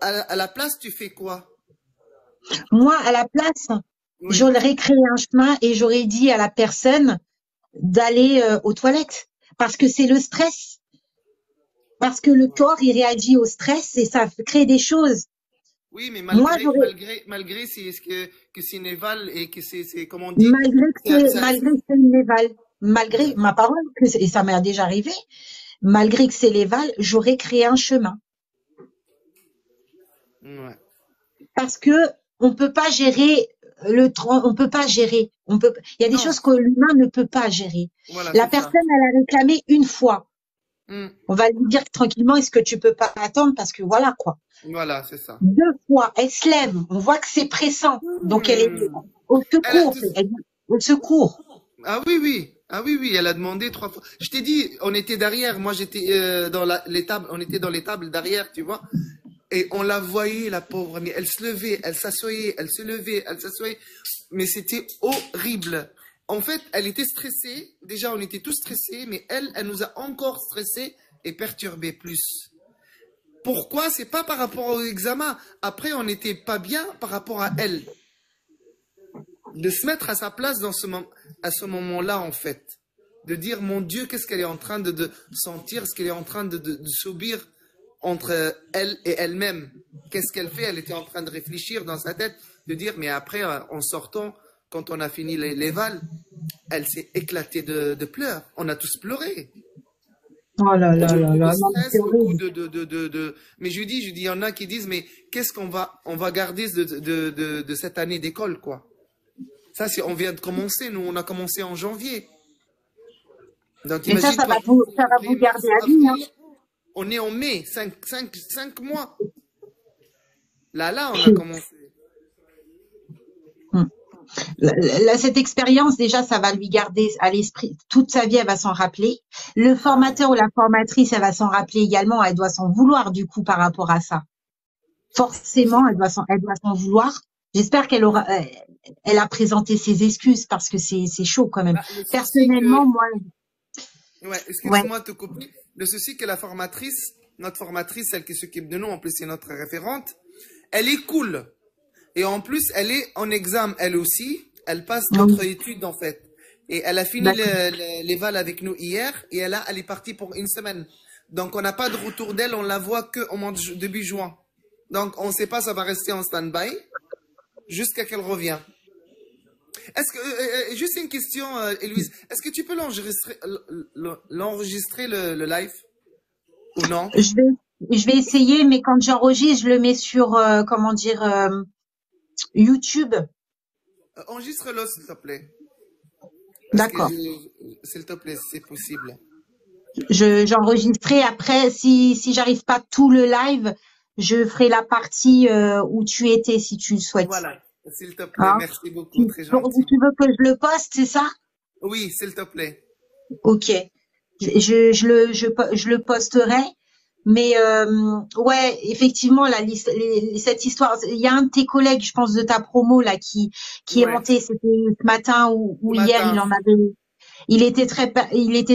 à la place, tu fais quoi? Moi, à la place, Oui. j'aurais créé un chemin et j'aurais dit à la personne d'aller aux toilettes. Parce que c'est le stress. Parce que le corps, il réagit au stress et ça crée des choses. Oui, mais Moi, j'aurais, malgré c'est ce que c'est Néval et que c'est, comme on dit, malgré que c'est une éval, malgré ma parole, et ça m'est déjà arrivé, malgré que c'est l'éval, j'aurais créé un chemin. ouais. Parce que on peut pas gérer on peut pas gérer. Il y a des Non, choses que l'humain ne peut pas gérer. voilà, La c'est ça. personne, elle a réclamé une fois. Hmm. On va lui dire tranquillement, est-ce que tu peux pas attendre parce que voilà quoi. Voilà, c'est ça. Deux fois, elle se lève, on voit que c'est pressant, donc elle est Hmm. au Elle a- secours, elle dit au secours. Ah oui, oui. Ah oui, oui, elle a demandé 3 fois. Je t'ai dit, on était derrière. Moi, j'étais dans les tables. On était dans les tables derrière, tu vois. Et on la voyait, la pauvre. Mais elle se levait, elle s'assoyait, elle se levait, elle s'assoyait. Mais c'était horrible. En fait, elle était stressée. Déjà, on était tous stressés. Mais elle nous a encore stressés et perturbés plus. Pourquoi? C'est pas par rapport au examen. Après, on n'était pas bien par rapport à elle. De se mettre à sa place à ce moment-là, en fait. De dire, mon Dieu, qu'est-ce qu'elle est en train de sentir, ce qu'elle est en train de subir entre elle et elle-même. Qu'est-ce qu'elle fait? Elle était en train de réfléchir dans sa tête, de dire, mais après, en sortant, quand on a fini les vals, elle s'est éclatée de pleurs. On a tous pleuré. Oh là là là Beaucoup de là, non, mais c'est stress, beaucoup horrible. Mais je dis, il y en a qui disent, mais qu'est-ce on va garder de cette année d'école, quoi? Ça, on vient de commencer. Nous, on a commencé en janvier. Donc, Mais ça, imagine-toi, ça janvier, va vous février, garder mars, à vie, hein. avril. On est en mai, 5 mois. Là, on a commencé. Hmm. Cette expérience, déjà, ça va lui garder à l'esprit toute sa vie, elle va s'en rappeler. Le Ah oui. formateur ou la formatrice, elle va s'en rappeler également, elle doit s'en vouloir du coup par rapport à ça. Forcément, elle doit s'en vouloir. J'espère elle a présenté ses excuses parce que c'est chaud quand même. Bah, le souci Personnellement, que, moi, ouais, ouais, excuse-moi de te couper. Le souci que notre formatrice, celle qui s'occupe de nous, en plus c'est notre référente, elle est cool. Et en plus, elle est en examen, elle aussi. Elle passe oui, d'autres études, en fait. Et elle a fini d'accord. les vals avec nous hier. Et là, elle est partie pour une semaine. Donc, on n'a pas de retour d'elle. On la voit que au mois de début juin. Donc, on ne sait pas, ça va rester en stand-by jusqu'à qu'elle revienne. Est-ce que, juste une question, Héloïse. Est-ce que tu peux l'enregistrer le live ou non? Je je vais essayer, mais quand j'enregistre, je le mets sur, comment dire, YouTube. Enregistre-le, s'il te plaît. Est-ce que D'accord. s'il te plaît, si c'est possible. J'enregistrerai après, si j'arrive pas tout le live, je ferai la partie où tu étais, si tu le souhaites. Voilà, s'il te plaît, Hein? merci beaucoup, très gentil. Tu veux que je le poste, c'est ça? Oui, s'il te plaît. Ok. Je le posterai. Mais ouais, effectivement, cette histoire, il y a un de tes collègues, je pense, de ta promo là, qui est Ouais, monté, c'était ce matin ce ou hier, matin. il était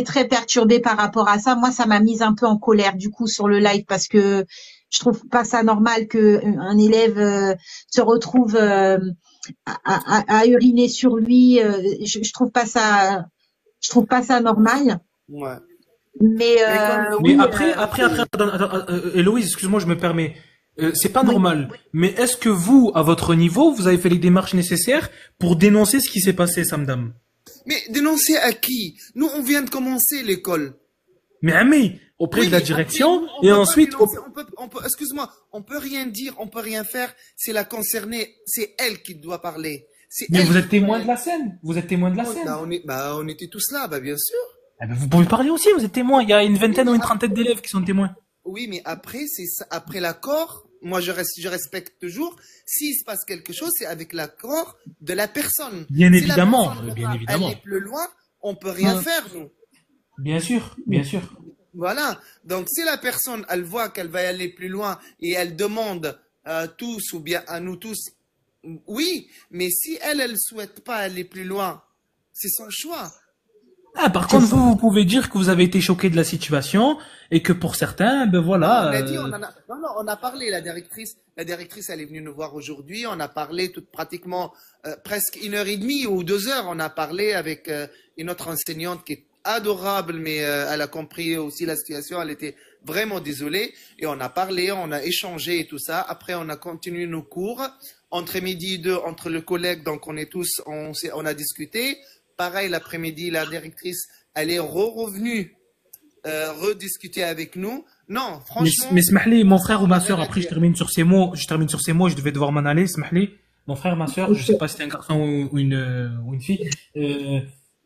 très perturbé par rapport à ça. Moi, ça m'a mise un peu en colère du coup sur le live parce que je trouve pas ça normal que un élève se retrouve à uriner sur lui. Je trouve pas ça normal. Ouais. Mais Mais comme, Mais oui, après, Héloïse, excuse-moi, je me permets. C'est pas oui. normal. Mais est-ce que vous, à votre niveau, vous avez fait les démarches nécessaires pour dénoncer ce qui s'est passé, Samdam? mais dénoncer à qui? Nous, on vient de commencer l'école. Mais Ami, auprès Oui, de la mais après, direction, nous, on et peut pas ensuite, dénoncer, excuse-moi, on peut rien dire, on peut rien faire. C'est la concernée, c'est elle qui doit parler. C'est mais elle vous qui êtes doit. témoin de la scène. Vous êtes témoin de la scène. On était tous là, bah, bien sûr. Eh ben, vous pouvez parler aussi, vous êtes témoin. Il y a une Oui, vingtaine mais ou une trentaine d'élèves qui sont témoins. oui, mais après, après l'accord. Moi, je respecte toujours. S'il se passe quelque chose, c'est avec l'accord de la personne. Bien Si la évidemment, personne ne veut bien pas évidemment. aller plus loin, on peut rien Mm. faire, nous. Bien sûr, bien sûr. Voilà. Donc, si la personne, elle voit qu'elle va aller plus loin et elle demande à tous ou bien à nous tous, oui. Mais si elle souhaite pas aller plus loin, c'est son choix. Ah, par C'est contre, ça. vous pouvez dire que vous avez été choqué de la situation et que pour certains, ben Non, on voilà, a dit, non, non, on a parlé, la directrice, elle est venue nous voir aujourd'hui, on a parlé pratiquement, presque 1 heure et demie ou 2 heures, on a parlé avec une autre enseignante qui est adorable, mais elle a compris aussi la situation, elle était vraiment désolée, et on a parlé, on a échangé et tout ça, après on a continué nos cours, entre midi et deux, entre le collègue, donc on est tous, on a discuté, pareil l'après-midi, la directrice, elle est revenue rediscuter avec nous. Non, mais franchement, smahli, mon frère ou on n'a ma rien sœur, à après dire. je termine sur ces mots, je devais devoir m'en aller, smahli. Mon frère, ma sœur, je sais pas si c'est un garçon ou une fille.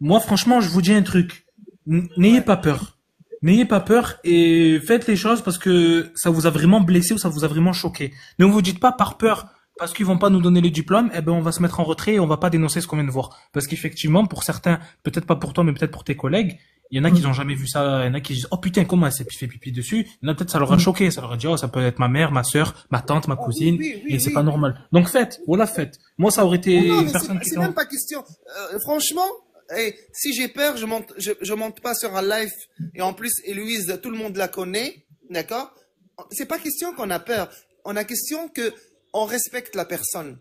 Moi, franchement, je vous dis un truc. N'ayez Ouais. pas peur. N'ayez pas peur et faites les choses parce que ça vous a vraiment blessé ou ça vous a vraiment choqué. Ne vous dites pas par peur, parce qu'ils vont pas nous donner les diplômes, eh ben on va se mettre en retrait et on va pas dénoncer ce qu'on vient de voir. Parce qu'effectivement, pour certains, peut-être pas pour toi, mais peut-être pour tes collègues, il y en a qui n'ont jamais vu ça, il y en a qui disent, oh putain, comment elle s'est fait pipi dessus? Il y en a peut-être ça leur a choqué, ça leur a dit, oh, ça peut être ma mère, ma sœur, ma tante, ma Ah oui, cousine, oui, et oui, c'est pas oui. normal. Donc faites, voilà, faites. Moi, ça aurait été Non, non, une mais personne qui c'est t'en... même pas question. Franchement, si j'ai peur, je monte pas sur un live. Et en plus, Héloïse, tout le monde la connaît, d'accord? C'est pas question qu'on a peur. On a question que on respecte la personne.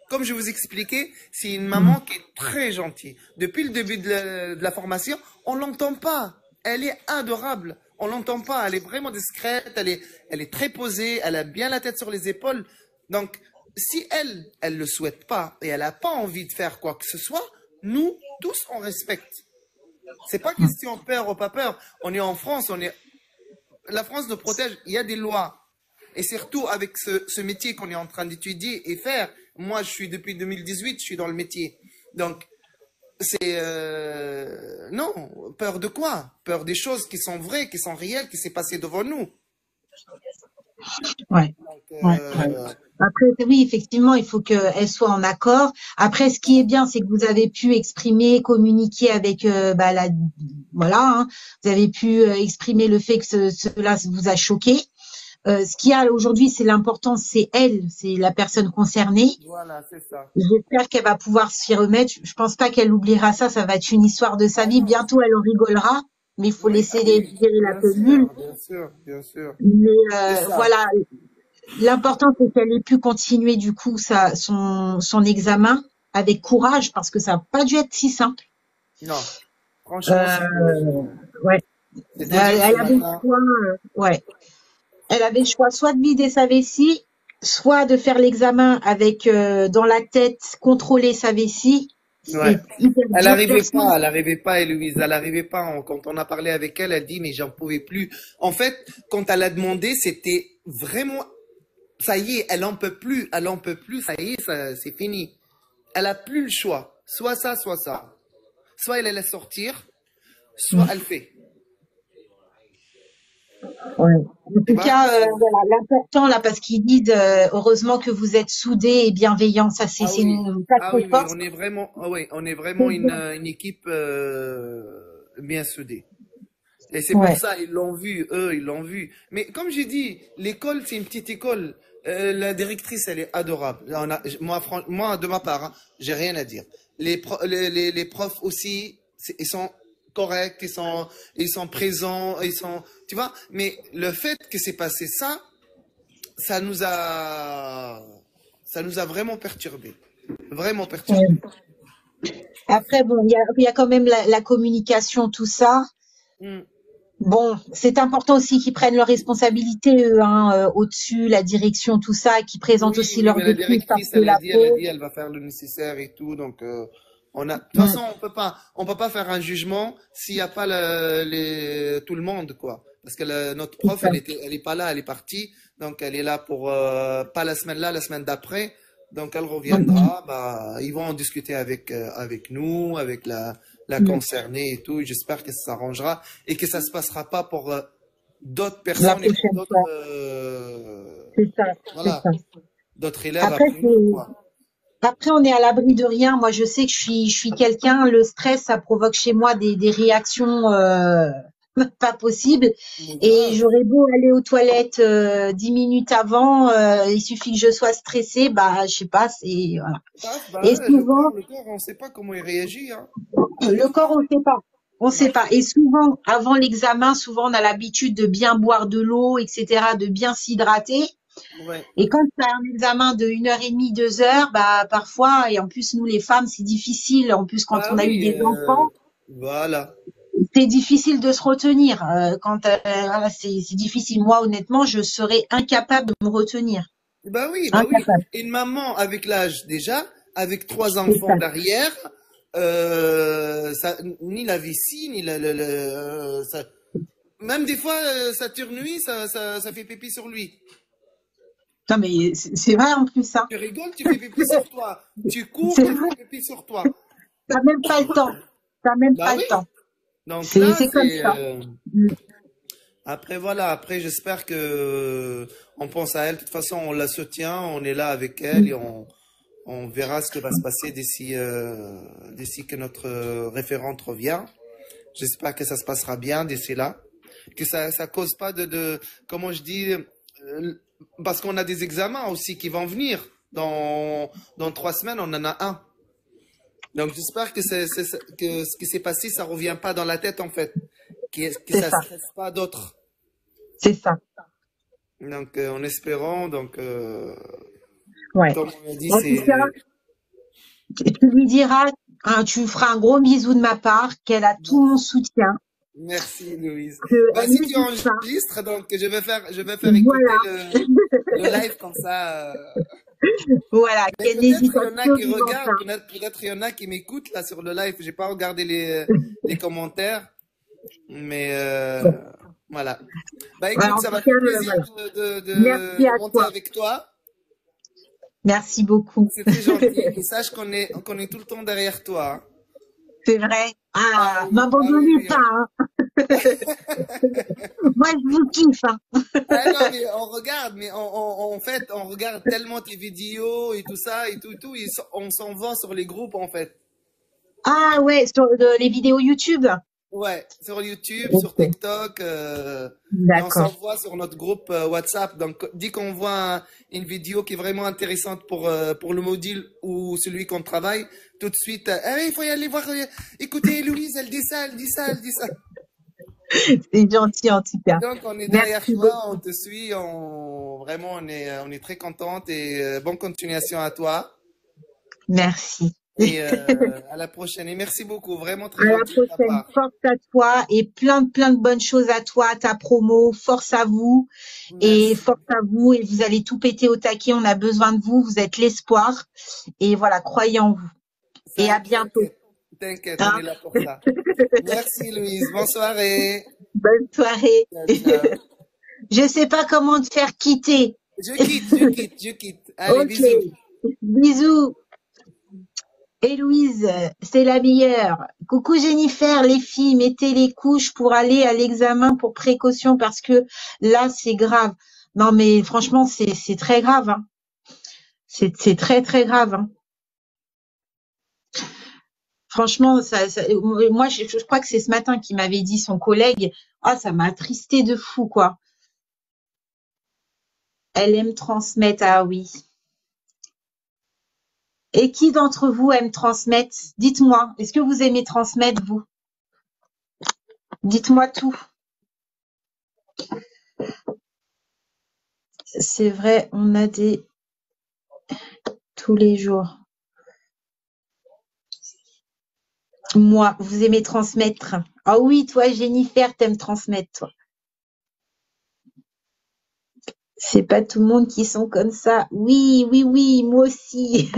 Comme je vous expliquais, c'est une maman qui est très gentille. Depuis le début de la formation, on l'entend pas. Elle est adorable. On l'entend pas. Elle est vraiment discrète. Elle est très posée. Elle a bien la tête sur les épaules. Donc, si elle le souhaite pas et elle a pas envie de faire quoi que ce soit, nous tous on respecte. C'est pas question peur ou pas peur. On est en France. La France nous protège. Il y a des lois. Et surtout avec ce métier qu'on est en train d'étudier et faire. Moi, je suis depuis 2018, je suis dans le métier. Donc, c'est... non, peur de quoi? Peur des choses qui sont vraies, qui sont réelles, qui s'est passé devant nous. Ouais. Donc, Ouais, ouais. Après, oui, effectivement, il faut qu'elle soit en accord. Après, ce qui est bien, c'est que vous avez pu exprimer, communiquer avec, voilà, hein, vous avez pu exprimer le fait que cela vous a choqué. Ce qu'il y a aujourd'hui, c'est l'important, c'est elle, c'est la personne concernée. voilà, c'est ça. J'espère qu'elle va pouvoir s'y remettre. Je pense pas qu'elle oubliera ça. Ça va être une histoire de sa Ah vie. non, Bientôt, elle en rigolera, mais il faut oui, laisser ah oui, digérer la bien pilule. sûr, bien sûr, bien sûr. Mais C'est ça. voilà, l'important c'est qu'elle ait pu continuer du coup son examen avec courage parce que ça n'a pas dû être si simple. Non, franchement, Euh, ouais. c'était dur ce Elle avait le matin. choix, ouais. Elle avait le choix soit de vider sa vessie, soit de faire l'examen avec dans la tête contrôler sa vessie. Ouais. C'est hyper dur. Personne. Elle arrivait pas, Héloïse, elle arrivait pas. Quand on a parlé avec elle, elle dit, mais j'en pouvais plus. En fait, quand elle a demandé, c'était vraiment, ça y est, elle en peut plus, ça y est, c'est fini. Elle a plus le choix. Soit ça, soit ça. Soit elle laisse sortir, soit elle fait. Ouais. En Tu tout vois? cas, voilà, l'important là, parce qu'ils disent heureusement que vous êtes soudés et bienveillants, ça Ah c'est oui. une Ah sacrée oui, oui, force. on est vraiment, ah oui, on est vraiment C'est bien. une équipe bien soudée. Et c'est pour Ouais. ça, ils l'ont vu, eux, ils l'ont vu. Mais comme j'ai dit, l'école, c'est une petite école. La directrice, elle est adorable. Moi, de ma part, hein, j'ai rien à dire. Les profs aussi, ils sont corrects, ils sont présents, tu vois. Mais le fait que c'est passé ça, ça nous a, ça nous a vraiment perturbé. Vraiment perturbé. Ouais. Après, bon, il y a quand même la communication, tout ça. Hmm. Bon, c'est important aussi qu'ils prennent leurs responsabilités, eux, hein, au-dessus, la direction, tout ça, et qu'ils présentent Oui, aussi oui, leur mais la dossier parce directrice, que la elle a peau. dit, elle va faire le nécessaire et tout. Donc, de toute Mm, façon, on peut pas faire un jugement s'il n'y a pas tout le monde, quoi. Parce que notre c'est prof, ça. elle est pas là, elle est partie. Donc, elle est là pour, pas la semaine là, la semaine d'après. Donc, elle Mm, reviendra. Bah, ils vont en discuter avec nous, avec la mm. concernée et tout. J'espère que ça s'arrangera et que ça se passera pas pour d'autres La personnes et pour prochaine d'autres, fois. C'est ça, c'est voilà, ça. d'autres élèves Après, après nous, quoi. après, on est à l'abri de rien. Moi, je sais que je suis quelqu'un, le stress, ça provoque chez moi des réactions pas possibles. Mais Et grave, j'aurais beau aller aux toilettes 10 minutes avant, il suffit que je sois stressée, bah, je sais pas, c'est voilà. grave, bah Et ouais, souvent, le corps, on sait pas comment il réagit, hein. le corps, on ne sait pas. On Non. sait pas. Et souvent, avant l'examen, souvent on a l'habitude de bien boire de l'eau, etc., de bien s'hydrater. Ouais. Et quand tu as un examen de 1h30, 2 heures, bah parfois, et en plus nous les femmes, c'est difficile. En plus, quand Bah on a eu oui, des enfants, voilà. c'est difficile de se retenir. Voilà, c'est difficile. Moi, honnêtement, je serais incapable de me retenir. Bah oui, bah oui. Incapable. Une maman avec l'âge déjà, avec trois C'est ça. enfants derrière, ça, ni la vessie, ni même des fois, ça nuit, ça fait pipi sur lui. Non, mais c'est vrai en plus, ça. Tu rigoles, tu fais pipi sur toi. Tu cours, C'est tu vrai. fais pipi sur toi. T'as même pas le temps. T'as même Bah pas le oui. temps. Donc C'est là, c'est comme c'est. ça. Mm. Après, voilà. Après, j'espère que on pense à elle. De toute façon, on la soutient, on est là avec elle et on verra ce qui va se passer d'ici que notre référente revient. J'espère que ça se passera bien d'ici là. Que ça cause pas comment je dis, parce qu'on a des examens aussi qui vont venir. Dans 3 semaines, on en a un. Donc j'espère que ce qui s'est passé, ça revient pas dans la tête en fait. Que C'est ça ça. stresse pas d'autres. C'est ça. Donc en espérant, donc Ouais. comme on a dit, En tout cas, tu lui diras, hein, tu feras un gros bisou de ma part, qu'elle a tout mon soutien, Merci Louise. Bah qu'elle si tu n'hésite pas. enregistres, donc je vais faire écouter Voilà. le live comme ça. Voilà. Mais Qu'elle peut-être n'hésite il y en a qui absolument regardent, pas. peut-être il y en a qui m'écoutent là sur le live. J'ai pas regardé les commentaires, mais voilà. Bah Voilà, écoute, en ça tout m'a cas, fait plaisir voilà. de Merci à monter toi. avec toi. Merci beaucoup. C'est très gentil. Et sache qu'on est tout le temps derrière toi. Hein. C'est vrai. Ah Ah, oui, ah oui, m'abandonnez oui. pas, hein. Moi, je vous kiffe, hein. Ah non, mais on regarde, mais en fait, on regarde tellement tes vidéos et tout ça et tout, et on s'en va sur les groupes en fait. Ah ouais, sur les vidéos YouTube. Ouais, sur YouTube, sur Ok, TikTok, et on d'accord. s'envoie sur notre groupe WhatsApp. Donc, dès qu'on voit une vidéo qui est vraiment intéressante pour le module ou celui qu'on travaille, tout de suite, ah oui, il faut y aller voir, écoutez, Louise, elle dit ça, elle dit ça, elle dit ça. C'est gentil en tout cas. Donc, on est derrière Merci toi, on beaucoup. te suit, vraiment, on est très contente et bonne continuation à toi. Merci. Et à la prochaine. Et merci beaucoup, vraiment À très la gentil de ta prochaine. part. Force à toi et plein de bonnes choses à toi, à ta promo. Force à vous et Merci. force à vous et vous allez tout péter au taquet. On a besoin de vous. Vous êtes l'espoir et voilà, croyez en vous. Et à bientôt. T'inquiète, on Hein. est là pour ça. Merci Louise, bonne soirée. Bonne soirée. Ciao, ciao. Je sais pas comment te faire quitter. Je quitte. Allez, Ok. bisous. Bisous. Héloïse, c'est la meilleure. Coucou Jennifer, les filles, mettez les couches pour aller à l'examen pour précaution parce que là, c'est grave. Non, mais franchement, c'est très grave. Hein. C'est très, très grave. Hein. Franchement, moi, je crois que c'est ce matin qu'il m'avait dit son collègue. Ah, ça m'a attristé de fou, quoi. Elle aime transmettre. Ah oui. Et qui d'entre vous aime transmettre? Dites-moi, est-ce que vous aimez transmettre, vous? Dites-moi tout. C'est vrai, on a des tous les jours. Moi, vous aimez transmettre. Ah oui, toi, Jennifer, t'aimes transmettre, toi. C'est pas tout le monde qui sont comme ça. Oui, oui, oui, moi aussi.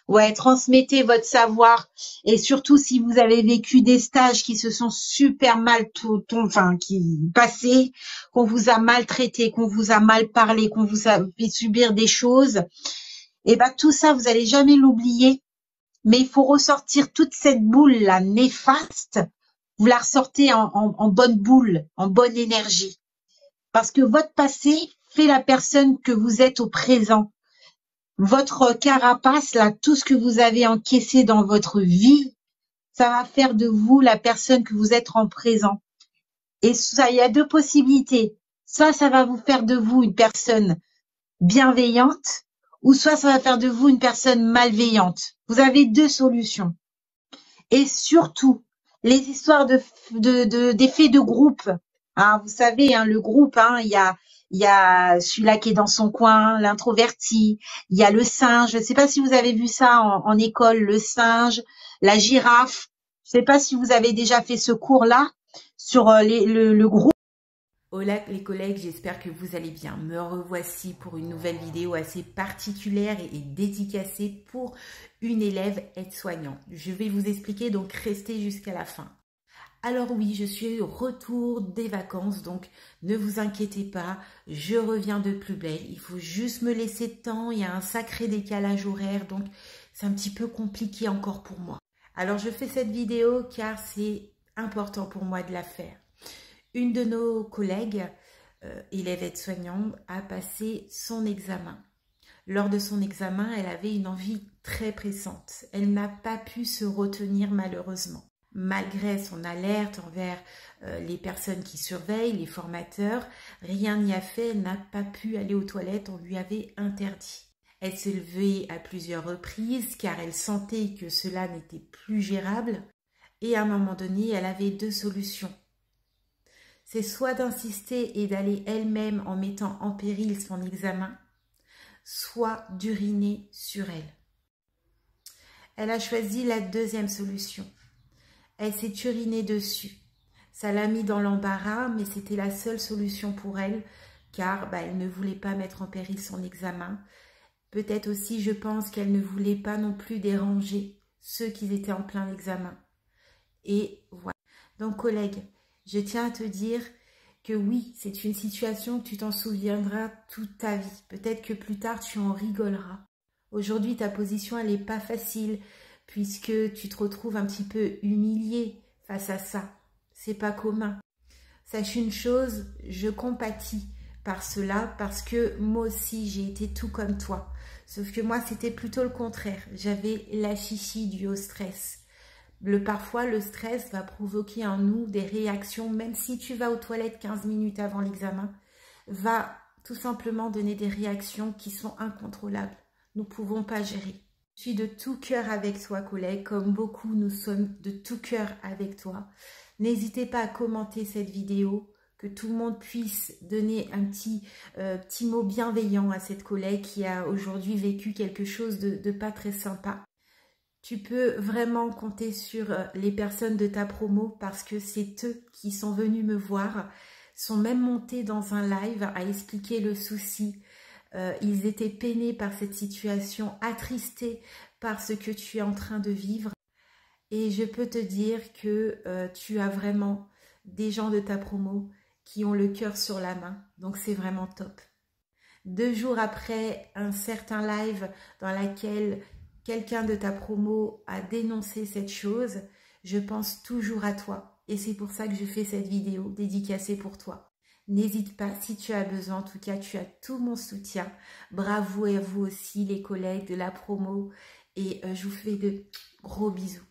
Ouais, transmettez votre savoir et surtout si vous avez vécu des stages qui se sont super mal qui passés, qu'on vous a maltraité, qu'on vous a mal parlé, qu'on vous a fait subir des choses, et ben tout ça vous allez jamais l'oublier, mais il faut ressortir toute cette boule là néfaste, vous la ressortez en bonne boule, en bonne énergie, parce que votre passé fait la personne que vous êtes au présent. Votre carapace, là, tout ce que vous avez encaissé dans votre vie, ça va faire de vous la personne que vous êtes en présent. Et ça, il y a deux possibilités. Soit ça va vous faire de vous une personne bienveillante, ou soit ça va faire de vous une personne malveillante. Vous avez deux solutions. Et surtout, les histoires d'effets de groupe. Hein, vous savez, hein, le groupe, hein, il y a celui-là qui est dans son coin, l'introverti. Il y a le singe. Je ne sais pas si vous avez vu ça en école, le singe, la girafe. Je ne sais pas si vous avez déjà fait ce cours-là sur le groupe. Hola les collègues, j'espère que vous allez bien. Me revoici pour une nouvelle vidéo assez particulière et dédicacée pour une élève aide-soignant. Je vais vous expliquer, donc restez jusqu'à la fin. Alors oui, je suis au retour des vacances, donc ne vous inquiétez pas, je reviens de plus belle. Il faut juste me laisser de temps, il y a un sacré décalage horaire, donc c'est un petit peu compliqué encore pour moi. Alors je fais cette vidéo car c'est important pour moi de la faire. Une de nos collègues, élève aide-soignante, a passé son examen. Lors de son examen, elle avait une envie très pressante. Elle n'a pas pu se retenir malheureusement. Malgré son alerte envers les personnes qui surveillent, les formateurs, rien n'y a fait, elle n'a pas pu aller aux toilettes, on lui avait interdit. Elle s'est levée à plusieurs reprises car elle sentait que cela n'était plus gérable et à un moment donné, elle avait deux solutions. C'est soit d'insister et d'aller elle-même en mettant en péril son examen, soit d'uriner sur elle. Elle a choisi la deuxième solution. Elle s'est urinée dessus. Ça l'a mis dans l'embarras, mais c'était la seule solution pour elle, car elle ne voulait pas mettre en péril son examen. Peut-être aussi, je pense qu'elle ne voulait pas non plus déranger ceux qui étaient en plein examen. Et voilà. Donc, collègues, je tiens à te dire que oui, c'est une situation que tu t'en souviendras toute ta vie. Peut-être que plus tard, tu en rigoleras. Aujourd'hui, ta position, elle n'est pas facile puisque tu te retrouves un petit peu humilié face à ça. C'est pas commun. Sache une chose, je compatis par cela parce que moi aussi, j'ai été tout comme toi. Sauf que moi, c'était plutôt le contraire. J'avais la chichi due au stress. Parfois, le stress va provoquer en nous des réactions, même si tu vas aux toilettes 15 minutes avant l'examen, va tout simplement donner des réactions qui sont incontrôlables. Nous ne pouvons pas gérer. Je suis de tout cœur avec toi, collègue, comme beaucoup, nous sommes de tout cœur avec toi. N'hésitez pas à commenter cette vidéo, que tout le monde puisse donner un petit mot bienveillant à cette collègue qui a aujourd'hui vécu quelque chose de pas très sympa. Tu peux vraiment compter sur les personnes de ta promo parce que c'est eux qui sont venus me voir, sont même montés dans un live à expliquer le souci. Ils étaient peinés par cette situation, attristés par ce que tu es en train de vivre. Et je peux te dire que tu as vraiment des gens de ta promo qui ont le cœur sur la main. Donc c'est vraiment top. 2 jours après un certain live dans lequel quelqu'un de ta promo a dénoncé cette chose, je pense toujours à toi. Et c'est pour ça que je fais cette vidéo dédicacée pour toi. N'hésite pas, si tu as besoin, en tout cas, tu as tout mon soutien. Bravo à vous aussi, les collègues de la promo. Et je vous fais de gros bisous.